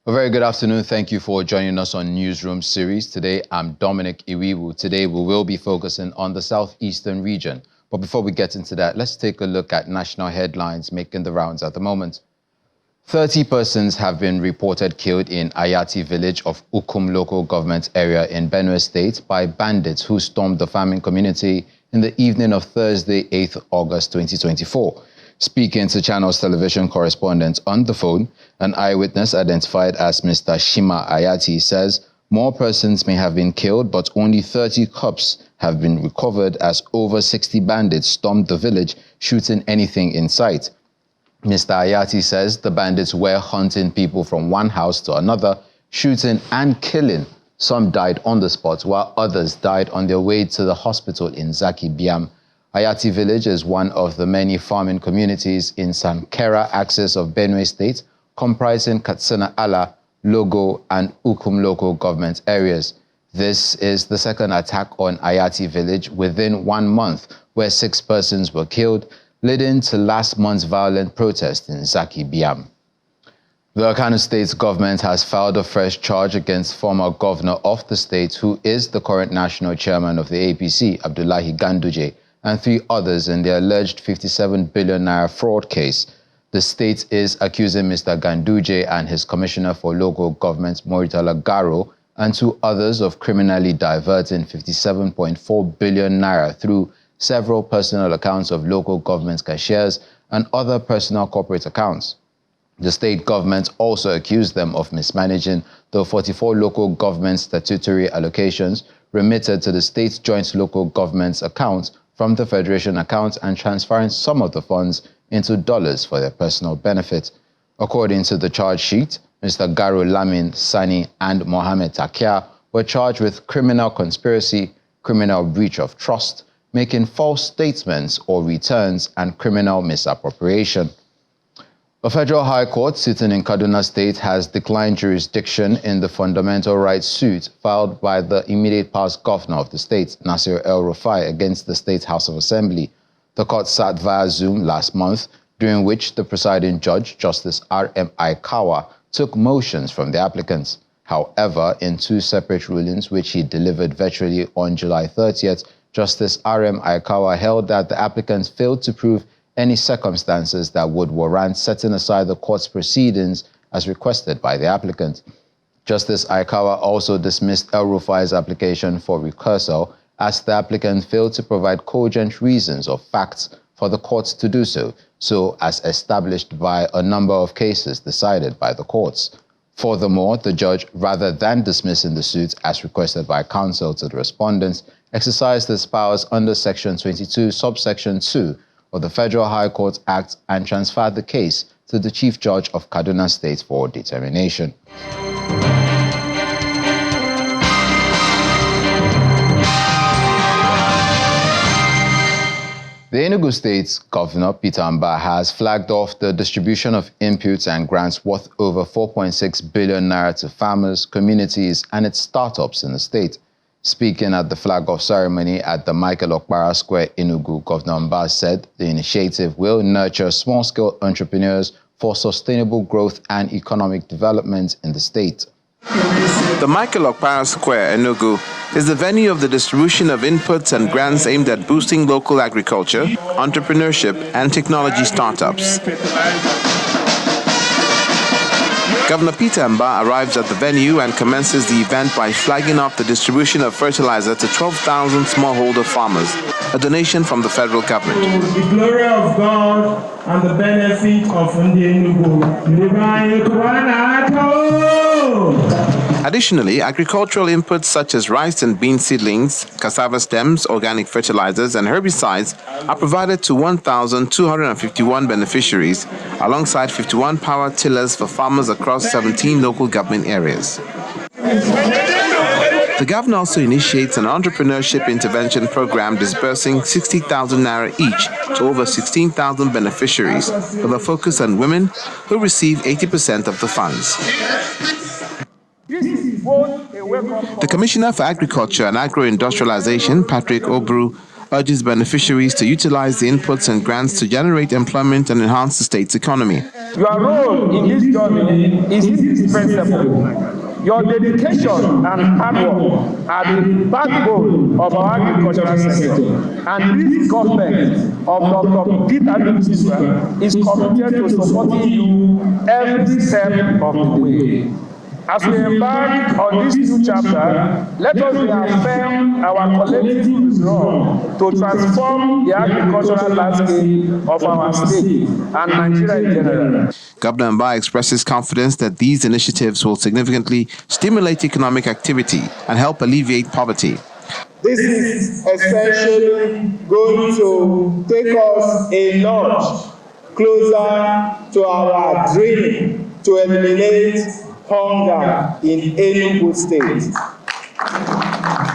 A very good afternoon. Thank you for joining us on Newsroom series. Today, I'm Dominic Iwiwu. Today, we will be focusing on the southeastern region. But before we get into that, let's take a look at national headlines making the rounds at the moment. 30 persons have been reported killed in Ayati village of Ukum local government area in Benue State by bandits who stormed the farming community in the evening of Thursday, 8th August 2024. Speaking to Channels television correspondent on the phone, an eyewitness identified as Mr. Shima Ayati says more persons may have been killed, but only 30 corpses have been recovered as over 60 bandits stormed the village, shooting anything in sight. Mr. Ayati says the bandits were hunting people from one house to another, shooting and killing. Some died on the spot, while others died on their way to the hospital in Zaki Biam. Ayati village is one of the many farming communities in Sankera axis of Benue State, comprising Katsina Ala, Logo, and Ukum local government areas. This is the second attack on Ayati village within 1 month, where 6 persons were killed, leading to last month's violent protest in Zaki Biam. The Kano State government has filed a fresh charge against former governor of the state, who is the current national chairman of the APC, Abdullahi Ganduje, and 3 others in the alleged 57 billion naira fraud case. The state is accusing Mr. Ganduje and his commissioner for local government, Moritala Garo, and 2 others of criminally diverting 57.4 billion naira through several personal accounts of local government cashiers and other personal corporate accounts. The state government also accused them of mismanaging the 44 local government statutory allocations remitted to the state's joint local government's accounts from the Federation account and transferring some of the funds into dollars for their personal benefit. According to the charge sheet, Mr. Garo Lamin Sani and Mohamed Takia were charged with criminal conspiracy, criminal breach of trust, making false statements or returns, and criminal misappropriation. A federal high court sitting in Kaduna State has declined jurisdiction in the fundamental rights suit filed by the immediate past governor of the state, Nasir El-Rufai, against the State House of Assembly. The court sat via Zoom last month, during which the presiding judge, Justice R.M. Aikawa, took motions from the applicants. However, in 2 separate rulings, which he delivered virtually on July 30th, Justice R.M. Aikawa held that the applicants failed to prove any circumstances that would warrant setting aside the court's proceedings as requested by the applicant. Justice Aikawa also dismissed El-Rufai's application for recursal as the applicant failed to provide cogent reasons or facts for the courts to do so, so as established by a number of cases decided by the courts. Furthermore, the judge, rather than dismissing the suit as requested by counsel to the respondents, exercised his powers under Section 22, subsection 2 of the Federal High Court Act and transferred the case to the Chief Judge of Kaduna State for determination. The Enugu State's Governor, Peter Amba, has flagged off the distribution of inputs and grants worth over 4.6 billion naira to farmers, communities, and its startups in the state. Speaking at the flag-off ceremony at the Michael Okpara Square, Enugu, Governor Amba said the initiative will nurture small-scale entrepreneurs for sustainable growth and economic development in the state. The Michael Okpara Square, Enugu, is the venue of the distribution of inputs and grants aimed at boosting local agriculture, entrepreneurship, and technology startups. Governor Peter Amba arrives at the venue and commences the event by flagging off the distribution of fertilizer to 12,000 smallholder farmers, a donation from the federal government. The glory of God and the benefit of Enugu. Additionally, agricultural inputs such as rice and bean seedlings, cassava stems, organic fertilizers, and herbicides are provided to 1,251 beneficiaries, alongside 51 power tillers for farmers across 17 local government areas. The governor also initiates an entrepreneurship intervention program disbursing 60,000 naira each to over 16,000 beneficiaries, with a focus on women who receive 80% of the funds. The Commissioner for Agriculture and Agro-Industrialization, Patrick Obru, urges beneficiaries to utilize the inputs and grants to generate employment and enhance the state's economy. Your role in this journey is indispensable. Your dedication and hard work are the backbone of our agricultural sector, and this government of Dr. Peter Ndubuisi is committed to supporting you every step of the way. As we embark on this new chapter, let us reaffirm our collective resolve to transform the agricultural landscape of our state and Nigeria in general. Governor Mba expresses confidence that these initiatives will significantly stimulate economic activity and help alleviate poverty. This is essentially going to take us a notch closer to our dream to eliminate hunger in Enugu State.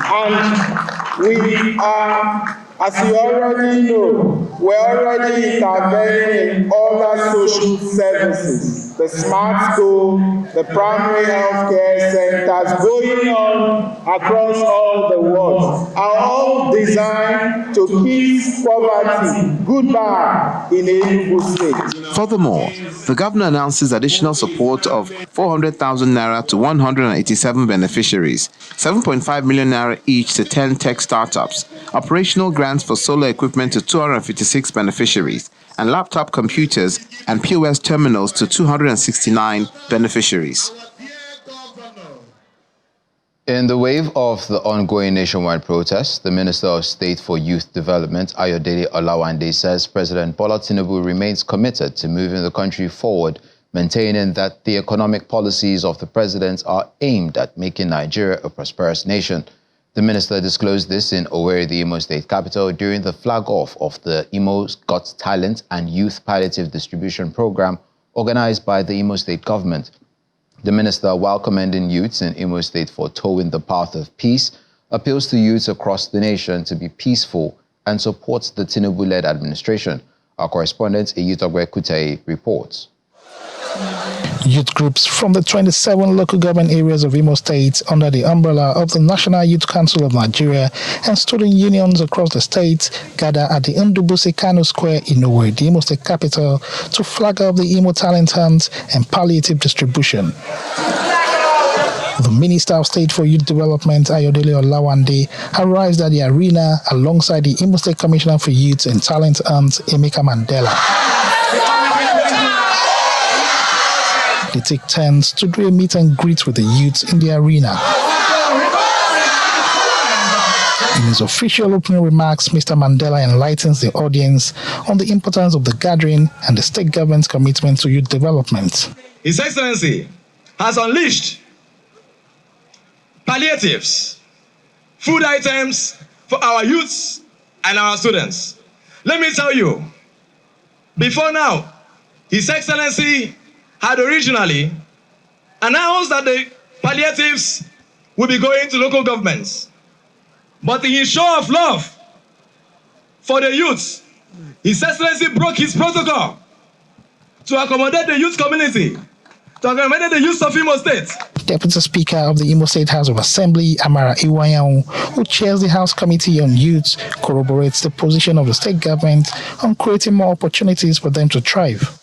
And we are, as you already know, we're already intervening in other social services, the smart school, the primary health care centers going on across all the world are all designed to kiss poverty goodbye in Enugu State. Furthermore, the governor announces additional support of 400,000 naira to 187 beneficiaries, 7.5 million naira each to 10 tech startups, operational grants for solar equipment to 256 beneficiaries, and laptop computers and POS terminals to 269 beneficiaries. In the wave of the ongoing nationwide protests, the Minister of State for Youth Development, Ayodele Olawande, says President Bola Tinubu remains committed to moving the country forward, maintaining that the economic policies of the president are aimed at making Nigeria a prosperous nation. The minister disclosed this in Owerri, the Imo State capital, during the flag-off of the Imo's Got Talent and Youth Palliative Distribution Program organized by the Imo State government. The minister, while commending youths in Imo State for towing the path of peace, appeals to youths across the nation to be peaceful and supports the Tinubu-led administration. Our correspondent, Eyutogwe Kutei, reports. Youth groups from the 27 local government areas of Imo State under the umbrella of the National Youth Council of Nigeria and student unions across the state gather at the Ndubuisi Kanu Square in Owerri, the Imo State capital, to flag off the Imo Talent Hunt and palliative distribution. The Minister of State for Youth Development, Ayodele Olawande, arrived at the arena alongside the Imo State Commissioner for Youth and Talent Hunt, Emeka Mandela. They take turns to do a meet and greet with the youths in the arena. In his official opening remarks, Mr. Mandela enlightens the audience on the importance of the gathering and the state government's commitment to youth development. His Excellency has unleashed palliatives, food items for our youths and our students. Let me tell you, before now, His Excellency had originally announced that the palliatives will be going to local governments. But in his show of love for the youth, His Excellency broke his protocol to accommodate the youth community, to accommodate the youth of Imo State. Deputy Speaker of the Imo State House of Assembly, Amara Iwayan, who chairs the House Committee on Youth, corroborates the position of the state government on creating more opportunities for them to thrive.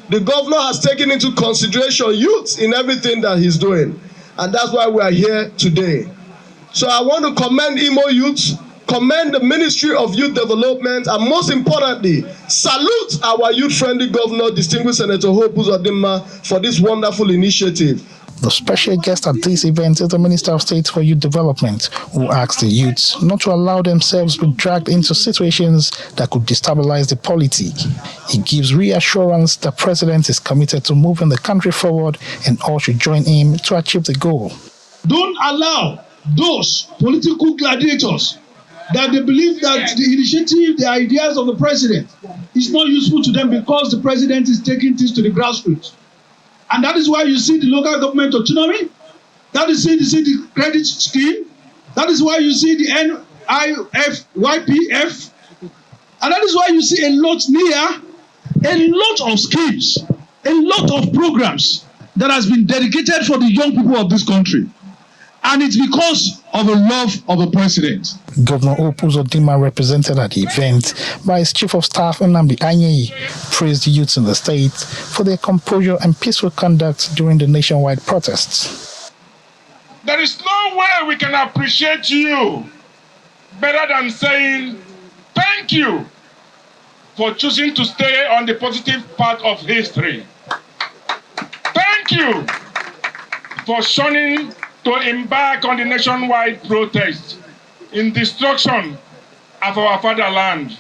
The governor has taken into consideration youth in everything that he's doing, and that's why we are here today. So I want to commend Imo Youth, commend the Ministry of Youth Development, and most importantly, salute our youth-friendly governor, distinguished Senator Hope Uzodinma, for this wonderful initiative. The special guest at this event is the Minister of State for Youth Development, who asked the youths not to allow themselves to be dragged into situations that could destabilize the polity. He gives reassurance that the President is committed to moving the country forward and all should join him to achieve the goal. Don't allow those political gladiators that they believe that the initiative, the ideas of the President is not useful to them because the President is taking things to the grassroots. And that is why you see the local government autonomy. That is why you see the credit scheme. That is why you see the YPF. And that is why you see a lot of schemes, a lot of programs that has been dedicated for the young people of this country. And it's because of the love of the president. Governor Uzodinma, represented at the event by his Chief of Staff Nnamdi Anyeyi, praised youths in the state for their composure and peaceful conduct during the nationwide protests. There is no way we can appreciate you better than saying thank you for choosing to stay on the positive path of history. Thank you for shunning to embark on the nationwide protest in destruction of our fatherland.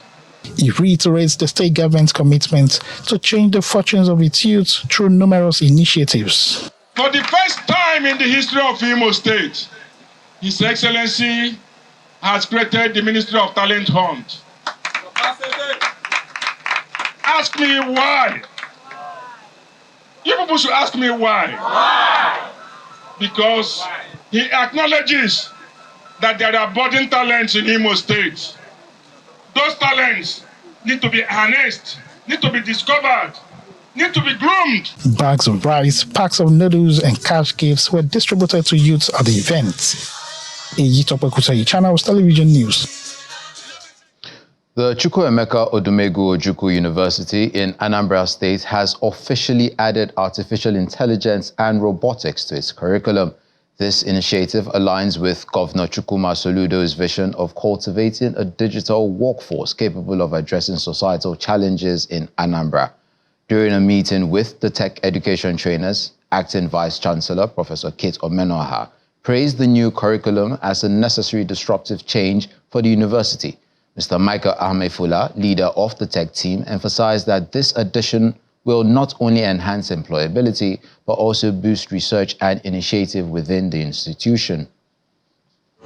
He reiterates the state government's commitment to change the fortunes of its youth through numerous initiatives. For the first time in the history of Imo State, His Excellency has created the Ministry of Talent Hunt. Ask me why. You people should ask me why. Why? Because he acknowledges that there are budding talents in Imo State. Those talents need to be harnessed, need to be discovered, need to be groomed. Bags of rice, packs of noodles, and cash gifts were distributed to youths at the event. Ejitope Kusayi, Channels Television News. The Chukwuemeka Odumegwu Ojukwu University in Anambra State has officially added artificial intelligence and robotics to its curriculum. This initiative aligns with Governor Chukwuma Soludo's vision of cultivating a digital workforce capable of addressing societal challenges in Anambra. During a meeting with the tech education trainers, Acting Vice-Chancellor Professor Kate Omenoha praised the new curriculum as a necessary disruptive change for the university. Mr. Michael Ahmefula, leader of the tech team, emphasized that this addition will not only enhance employability, but also boost research and initiative within the institution.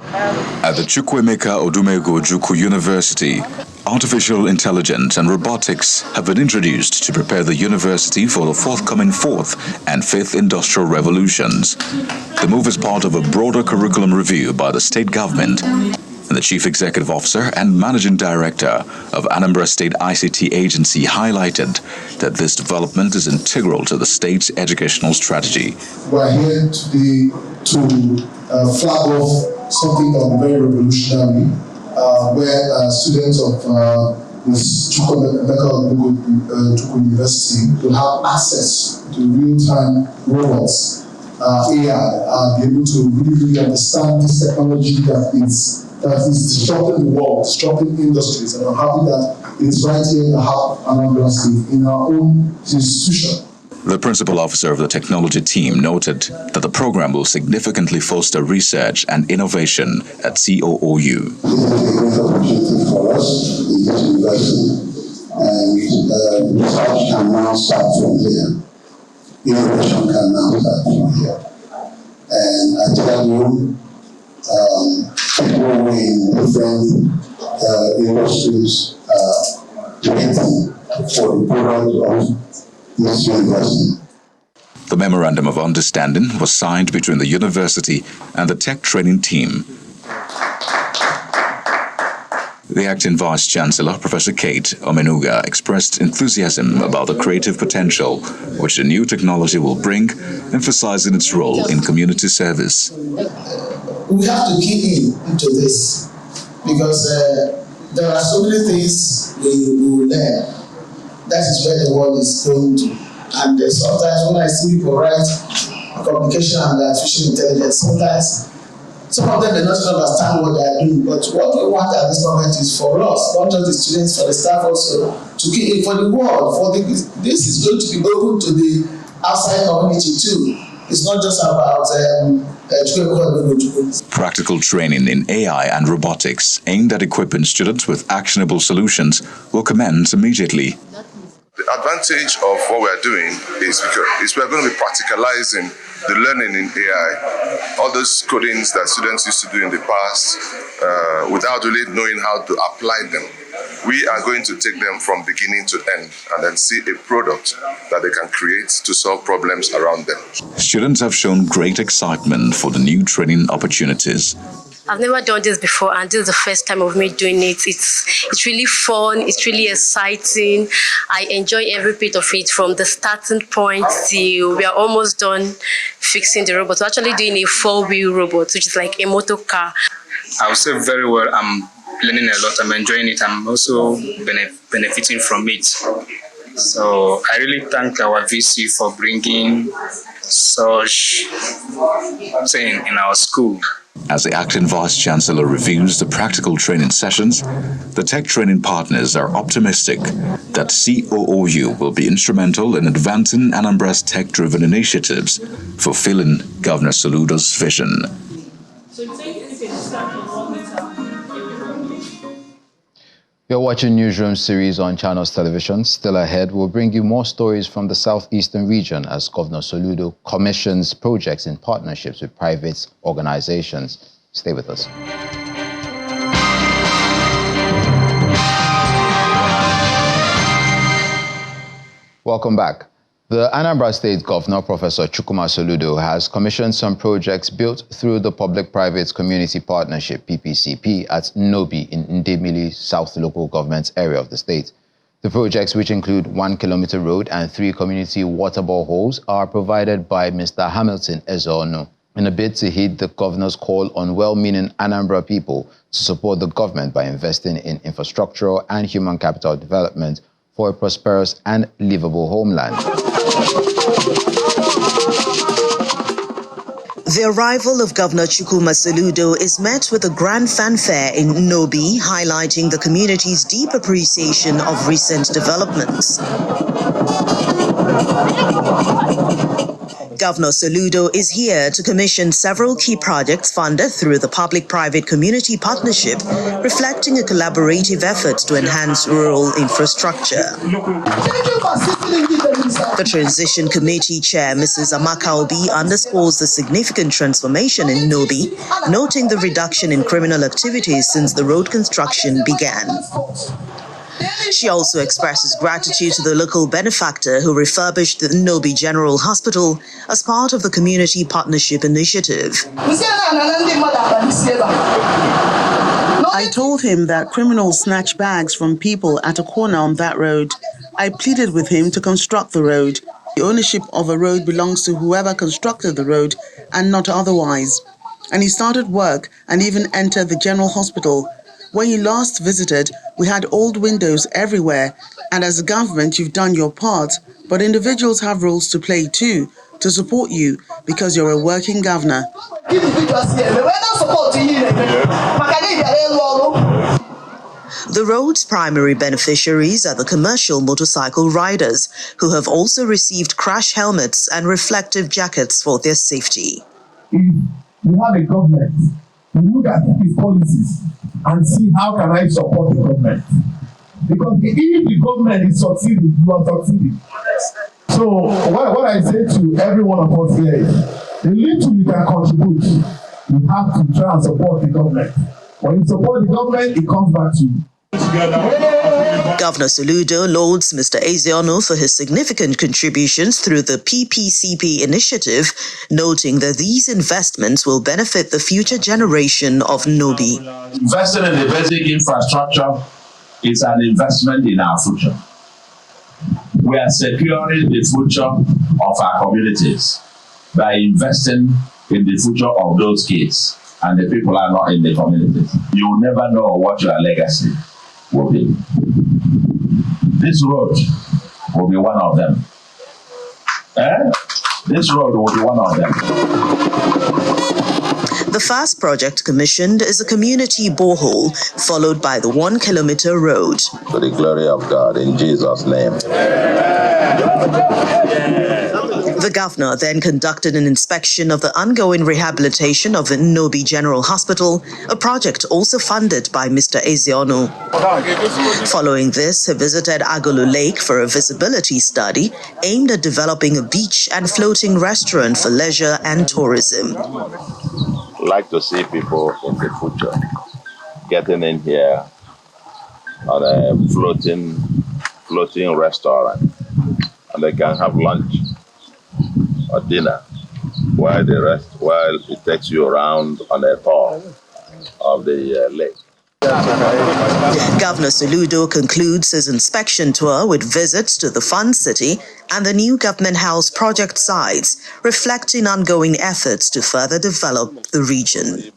At the Chukwuemeka Odumegwu Ojukwu University, artificial intelligence and robotics have been introduced to prepare the university for the forthcoming fourth and fifth industrial revolutions. The move is part of a broader curriculum review by the state government. And the Chief Executive Officer and Managing Director of Anambra State ICT Agency highlighted that this development is integral to the state's educational strategy. We're here today to flag off something that will be very revolutionary, where students of this Chukwuemeka Ojukwu University will have access to real-time robots, AI, be able to really understand this technology that is disrupting the world, disrupting industries, and I'm happy that it's right here in the heart of Anambra State, in our own institution. The principal officer of the technology team noted that the program will significantly foster research and innovation at COOU. This is a great opportunity for us in this university, and research can now start from here. Innovation can now start from here. And I tell you, people in different industries waiting for the product of this university. The Memorandum of Understanding was signed between the university and the tech training team. The acting Vice-Chancellor, Professor Kate Omenuga, expressed enthusiasm about the creative potential which the new technology will bring, emphasizing its role in community service. We have to key into this because there are so many things we will learn. That is where the world is going to. And sometimes when I see people write communication and artificial intelligence, sometimes some of them do not understand what they are doing. But what we want at this moment is for us, not just the students, for the staff also, to keep for the world. This is going to be open to the outside community too. It's not just about practical training in AI and robotics aimed at equipping students with actionable solutions will commence immediately. The advantage of what we're doing is we're going to be practicalizing the learning in AI. All those codings that students used to do in the past without really knowing how to apply them. We are going to take them from beginning to end and then see a product that they can create to solve problems around them. Students have shown great excitement for the new training opportunities. I've never done this before, and this is the first time of me doing it. It's really fun. It's really exciting. I enjoy every bit of it, from the starting point till we are almost done fixing the robot. We're actually doing a 4-wheel robot, which is like a motor car. I would say very well. I'm learning a lot. I'm enjoying it. I'm also benefiting from it. So I really thank our VC for bringing such thing in our school. As the acting vice-chancellor reviews the practical training sessions, the tech training partners are optimistic that COOU will be instrumental in advancing Anambra's tech-driven initiatives, fulfilling Governor Soludo's vision. You're watching Newsroom series on Channels Television. Still ahead, we'll bring you more stories from the southeastern region as Governor Soludo commissions projects in partnerships with private organizations. Stay with us. Welcome back. The Anambra State Governor, Professor Chukwuma Soludo, has commissioned some projects built through the Public-Private Community Partnership, PPCP, at Nobi in Ndemili South Local Government area of the state. The projects, which include 1-kilometer road and 3 community water boreholes, are provided by Mr. Hamilton Ezeonu in a bid to heed the governor's call on well-meaning Anambra people to support the government by investing in infrastructural and human capital development for a prosperous and livable homeland. The arrival of Governor Chukwuma Soludo is met with a grand fanfare in Nobi, highlighting the community's deep appreciation of recent developments. Governor Soludo is here to commission several key projects funded through the Public-Private Community Partnership, reflecting a collaborative effort to enhance rural infrastructure. The Transition Committee Chair, Mrs. Amaka Obi, underscores the significant transformation in Nobi, noting the reduction in criminal activities since the road construction began. She also expresses gratitude to the local benefactor who refurbished the Nobi General Hospital as part of the Community Partnership Initiative. I told him that criminals snatch bags from people at a corner on that road. I pleaded with him to construct the road. The ownership of a road belongs to whoever constructed the road and not otherwise. And he started work and even entered the General Hospital. When you last visited, we had old windows everywhere, and as a government, you've done your part, but individuals have roles to play too, to support you, because you're a working governor. The road's primary beneficiaries are the commercial motorcycle riders, who have also received crash helmets and reflective jackets for their safety. If you have a government, you look at its policies and see how can I support the government. Because if the government is succeeding, you are succeeding. So what I say to every one of us here is, the little you can contribute, you have to try and support the government. When you support the government, it comes back to you. Governor Soludo lauds Mr. Ezeonu for his significant contributions through the PPCP initiative, noting that these investments will benefit the future generation of Nobi. Investing in the basic infrastructure is an investment in our future. We are securing the future of our communities by investing in the future of those kids, and the people are not in the communities. You will never know what your legacy will be. This road will be one of them. This road will be one of them. The first project commissioned is a community borehole, followed by the 1-kilometer road. For the glory of God, in Jesus' name. The governor then conducted an inspection of the ongoing rehabilitation of the Nobi General Hospital, a project also funded by Mr. Ezeonu. Following this, he visited Agolu Lake for a visibility study aimed at developing a beach and floating restaurant for leisure and tourism. I'd like to see people in the future getting in here on a floating restaurant, and they can have lunch or dinner while it takes you around on a tour. lake. Governor Soludo concludes his inspection tour with visits to the Fun City and the new Government House project sites, reflecting ongoing efforts to further develop the region.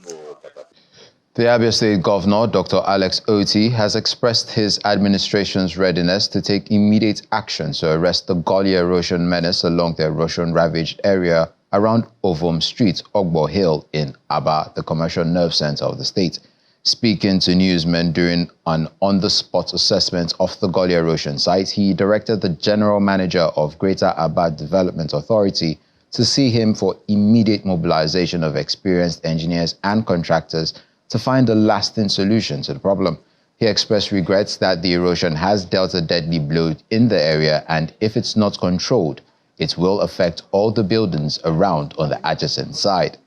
The Abia State Governor, Dr. Alex Oti, has expressed his administration's readiness to take immediate action to arrest the gully erosion menace along the erosion-ravaged area around Ovum Street, Ogbo Hill in Abia, the commercial nerve center of the state. Speaking to newsmen during an on-the-spot assessment of the gully erosion site, he directed the General Manager of Greater Abia Development Authority to see him for immediate mobilization of experienced engineers and contractors to find a lasting solution to the problem. He expressed regrets that the erosion has dealt a deadly blow in the area, and if it's not controlled, it will affect all the buildings around on the adjacent side.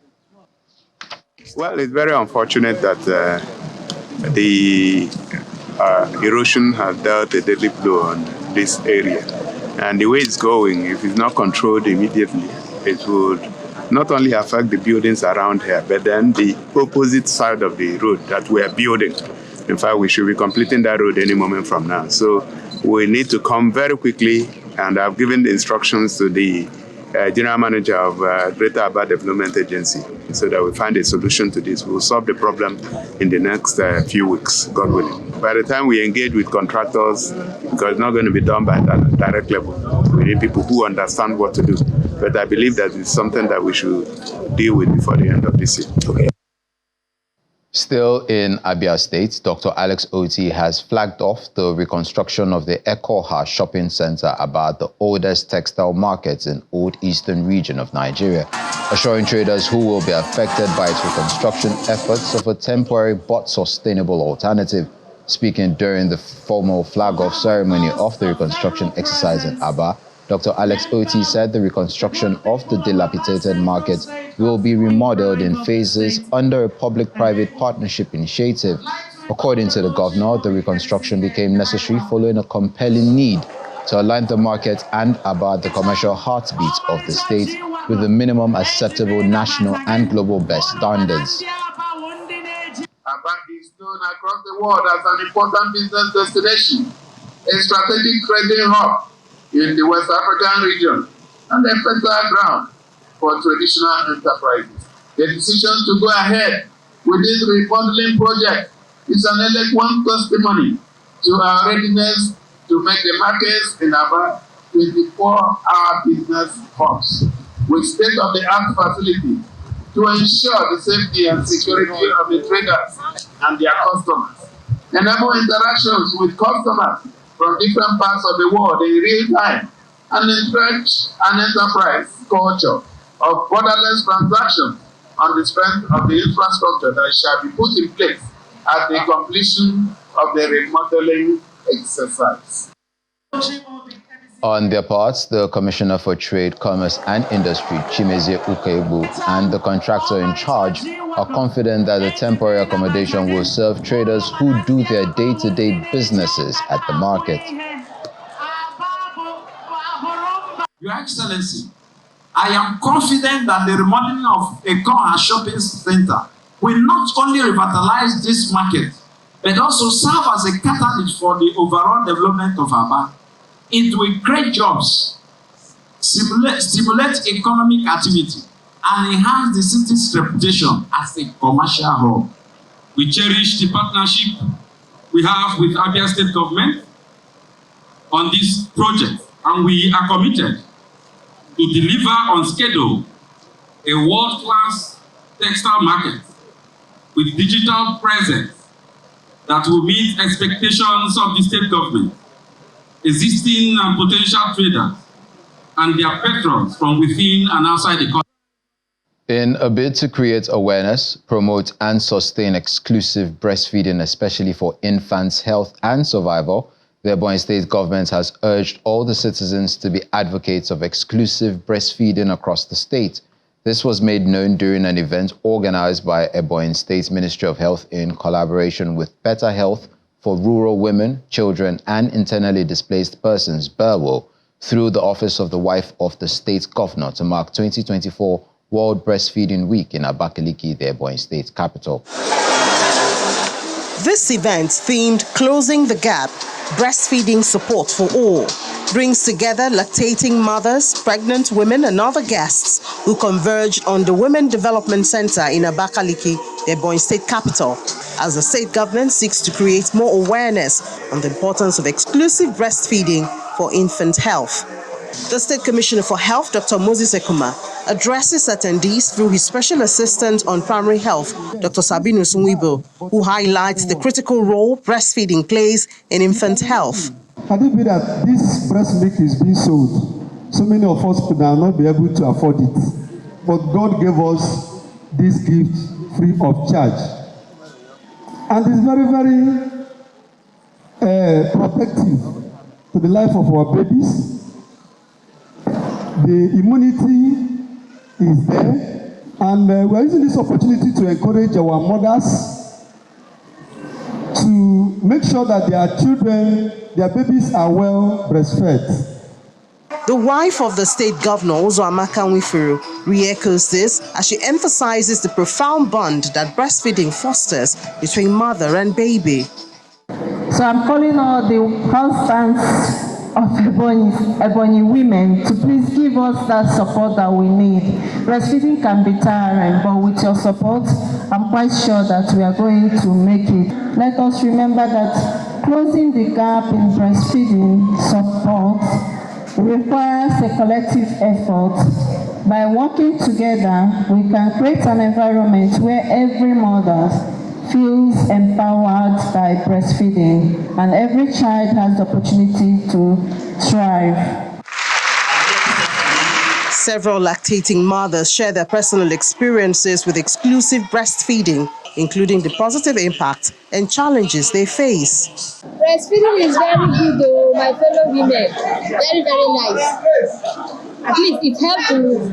Well, it's very unfortunate that the erosion has dealt a deadly blow on this area. And the way it's going, if it's not controlled immediately, it would not only affect the buildings around here, but then the opposite side of the road that we are building. In fact, we should be completing that road any moment from now. So we need to come very quickly, and I've given the instructions to the General Manager of Greater Abia Development Agency so that we find a solution to this. We'll solve the problem in the next few weeks, God willing. By the time we engage with contractors, because it's not going to be done by that direct level, we need people who understand what to do. But I believe that it's something that we should deal with before the end of this year. Okay. Still in Abia State, Dr. Alex Oti has flagged off the reconstruction of the Ekoha shopping center about the oldest textile markets in Old Eastern region of Nigeria, assuring traders who will be affected by its reconstruction efforts of a temporary but sustainable alternative. Speaking during the formal flag-off ceremony of the reconstruction exercise in Abia, Dr. Alex Oti said the reconstruction of the dilapidated market will be remodeled in phases under a public-private partnership initiative. According to the governor, the reconstruction became necessary following a compelling need to align the market and Abia, the commercial heartbeat of the state, with the minimum acceptable national and global best standards. Abia is known across the world as an important business destination, a strategic trading hub in the West African region, and a fertile ground for traditional enterprises. The decision to go ahead with this remodeling project is an eloquent testimony to our readiness to make the markets in Abia 24-hour business hubs with state-of-the-art facilities to ensure the safety and security of the traders and their customers, enable interactions with customers from different parts of the world in real time, and entrench an enterprise culture of borderless transactions on the strength of the infrastructure that shall be put in place at the completion of the remodeling exercise. On their parts, the Commissioner for Trade, Commerce and Industry, Chimezie Ukegbu, and the contractor in charge are confident that the temporary accommodation will serve traders who do their day-to-day businesses at the market. Your Excellency, I am confident that the remodeling of Ekoha shopping center will not only revitalize this market, but also serve as a catalyst for the overall development of Abia. It will create jobs, stimulate economic activity, and enhance the city's reputation as a commercial hub. We cherish the partnership we have with Abia State Government on this project, and we are committed to deliver on schedule a world-class textile market with digital presence that will meet expectations of the state government, existing and potential traders, and their patrons from within and outside the country. In a bid to create awareness, promote and sustain exclusive breastfeeding, especially for infants' health and survival, the Ebonyi State government has urged all the citizens to be advocates of exclusive breastfeeding across the state. This was made known during an event organized by Ebonyi State Ministry of Health in collaboration with Better Health for Rural Women, Children and Internally Displaced Persons, BERWO, through the Office of the Wife of the State Governor to mark 2024 World Breastfeeding Week in Abakaliki, the Ebonyi State capital. This event, themed Closing the Gap, Breastfeeding Support for All, brings together lactating mothers, pregnant women and other guests who converge on the Women Development Center in Abakaliki, the Ebonyi State capital, as the state government seeks to create more awareness on the importance of exclusive breastfeeding for infant health. The State Commissioner for Health, Dr. Moses Ekuma, addresses attendees through his Special Assistant on Primary Health, Dr. Sabinu Sunwibo, who highlights the critical role breastfeeding plays in infant health. Can it be that this breast milk is being sold? So many of us could not be able to afford it. But God gave us this gift free of charge. And it's very, very protective to the life of our babies. The immunity is there. And we're using this opportunity to encourage our mothers to make sure that their children, their babies are well breastfed. The wife of the state governor, Amaka Nwifuru, re-echoes this as she emphasizes the profound bond that breastfeeding fosters between mother and baby. So I'm calling all the husbands of Ebonyi women to please give us that support that we need. Breastfeeding can be tiring, but with your support, I'm quite sure that we are going to make it. Let us remember that closing the gap in breastfeeding support requires a collective effort. By working together, we can create an environment where every mother feels empowered by breastfeeding and every child has the opportunity to thrive. Several lactating mothers share their personal experiences with exclusive breastfeeding, including the positive impact and challenges they face. Breastfeeding is very good, though, my fellow women. Very, very nice. At least it helps to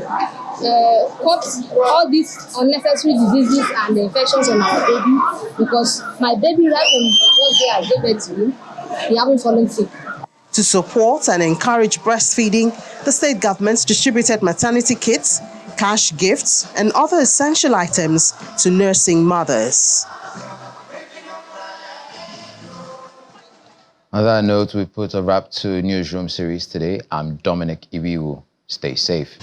cut all these unnecessary diseases and infections on our baby, because my baby, right from the first day I gave birth to him, he haven't fallen sick. To support and encourage breastfeeding, the state government distributed maternity kits, cash gifts, and other essential items to nursing mothers. On that note, we put a wrap to Newsroom series today. I'm Dominic Iwiwu. Stay safe.